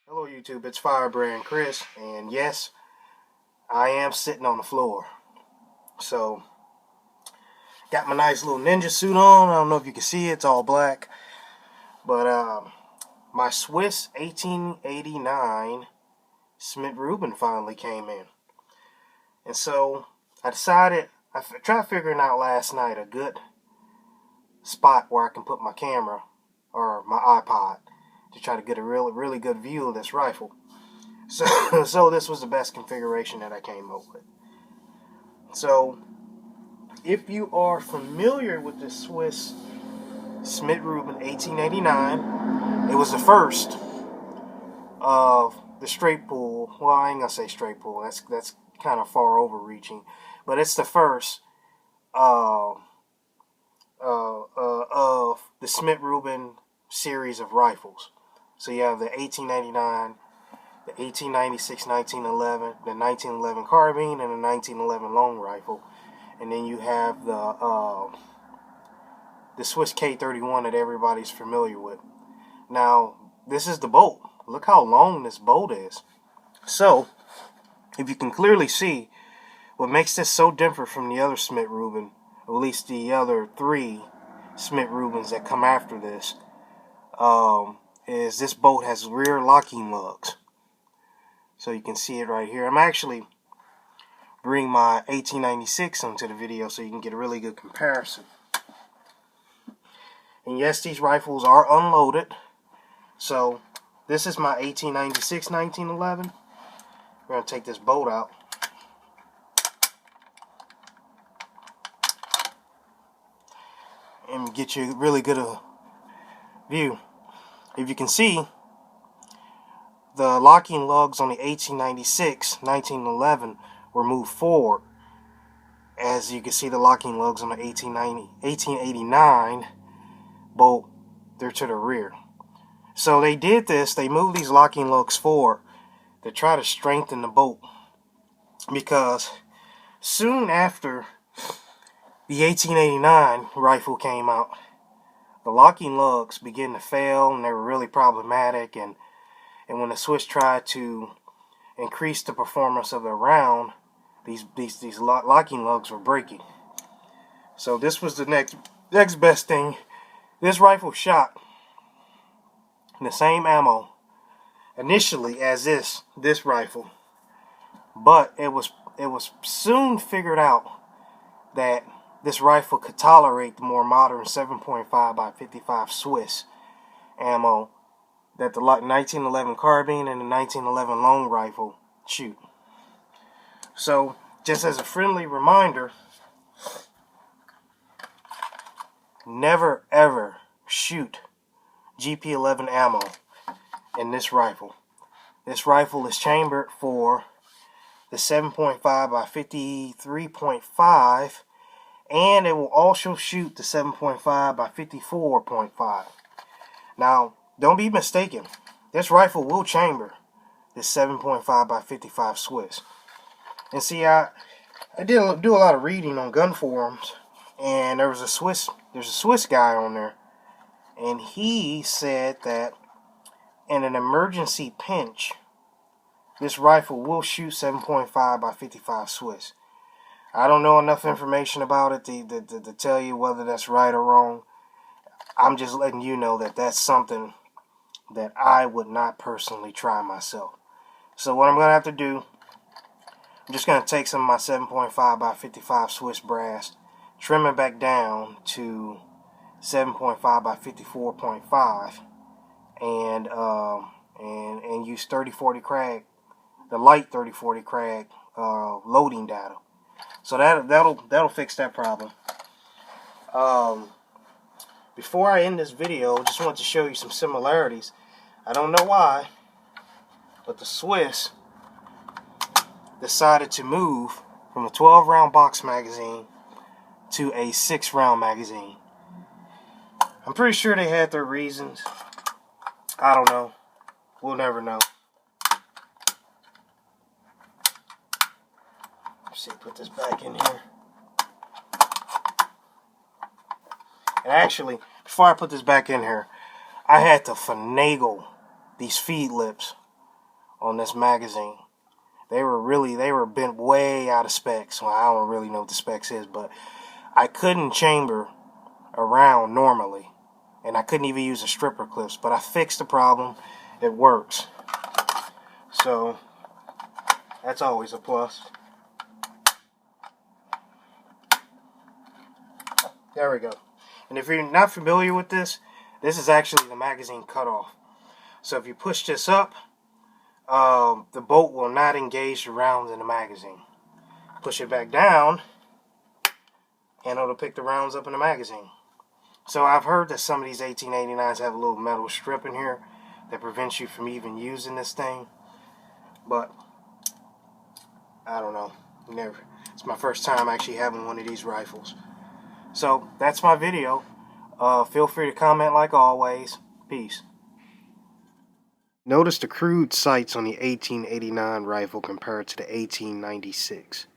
Hello YouTube, it's Firebrand Chris, and yes, I am sitting on the floor. So, got my nice little ninja suit on. I don't know if you can see it, it's all black. But my Swiss 1889 Schmidt-Rubin finally came in. And so, I decided, I tried figuring out last night a good spot where I can put my camera, or my iPod, to try to get a really good view of this rifle. So this was the best configuration that I came up with. So if you are familiar with the Swiss Schmidt-Rubin 1889, it was the first of the straight pull. Well, I ain't gonna say straight pull. That's kind of far overreaching, but it's the first of the Schmidt-Rubin series of rifles. So you have the 1899, the 1896 1911, the 1911 carbine, and the 1911 long rifle. And then you have the Swiss K31 that everybody's familiar with. Now, this is the bolt. Look how long this bolt is. So, if you can clearly see, what makes this so different from the other Schmidt-Rubin, or at least the other three Schmidt-Rubins that come after this, is this bolt has rear locking lugs. So you can see it right here. I'm actually bring my 1896 onto the video so you can get a really good comparison. And yes, these rifles are unloaded. So this is my 1896 1911. We're going to take this bolt out. And get you a really good view. If you can see, the locking lugs on the 1896 1911 were moved forward. As you can see, the locking lugs on the 1889 bolt, they're to the rear. So they did this, they moved these locking lugs forward to try to strengthen the bolt, because soon after the 1889 rifle came out, the locking lugs began to fail and they were really problematic, and when the Swiss tried to increase the performance of their round, these locking lugs were breaking. So this was the next best thing. This rifle shot the same ammo initially as this rifle, but it was soon figured out that this rifle could tolerate the more modern 7.5 by 55 Swiss ammo that the 1911 carbine and the 1911 long rifle shoot. So, just as a friendly reminder, never ever shoot GP11 ammo in this rifle. This rifle is chambered for the 7.5 by 53.5, and it will also shoot the 7.5 by 54.5. Now, don't be mistaken. This rifle will chamber this 7.5 by 55 Swiss. And see, I did do a lot of reading on gun forums, and there's a Swiss guy on there, and he said that in an emergency pinch, this rifle will shoot 7.5 by 55 Swiss. I don't know enough information about it to tell you whether that's right or wrong. I'm just letting you know that that's something that I would not personally try myself. So what I'm going to have to do, I'm just going to take some of my 7.5 by 55 Swiss brass, trim it back down to 7.5 by 54.5, and use 3040 Krag, the light 3040 Krag loading data. So that'll fix that problem. Before I end this video, I just want to show you some similarities. I don't know why, but the Swiss decided to move from a 12-round box magazine to a 6-round magazine. I'm pretty sure they had their reasons. I don't know. We'll never know. Let's see, put this back in here. And actually, before I put this back in here, I had to finagle these feed lips on this magazine. They were bent way out of specs. Well, I don't really know what the specs is, but I couldn't chamber around normally. And I couldn't even use a stripper clips, but I fixed the problem. It works. So that's always a plus. There we go. And if you're not familiar with this, this is actually the magazine cutoff. So if you push this up, the bolt will not engage the rounds in the magazine. Push it back down, and it'll pick the rounds up in the magazine. So I've heard that some of these 1889s have a little metal strip in here that prevents you from even using this thing. But I don't know. Never. It's my first time actually having one of these rifles. So that's my video. Feel free to comment like always. Peace. Notice the crude sights on the 1889 rifle compared to the 1896.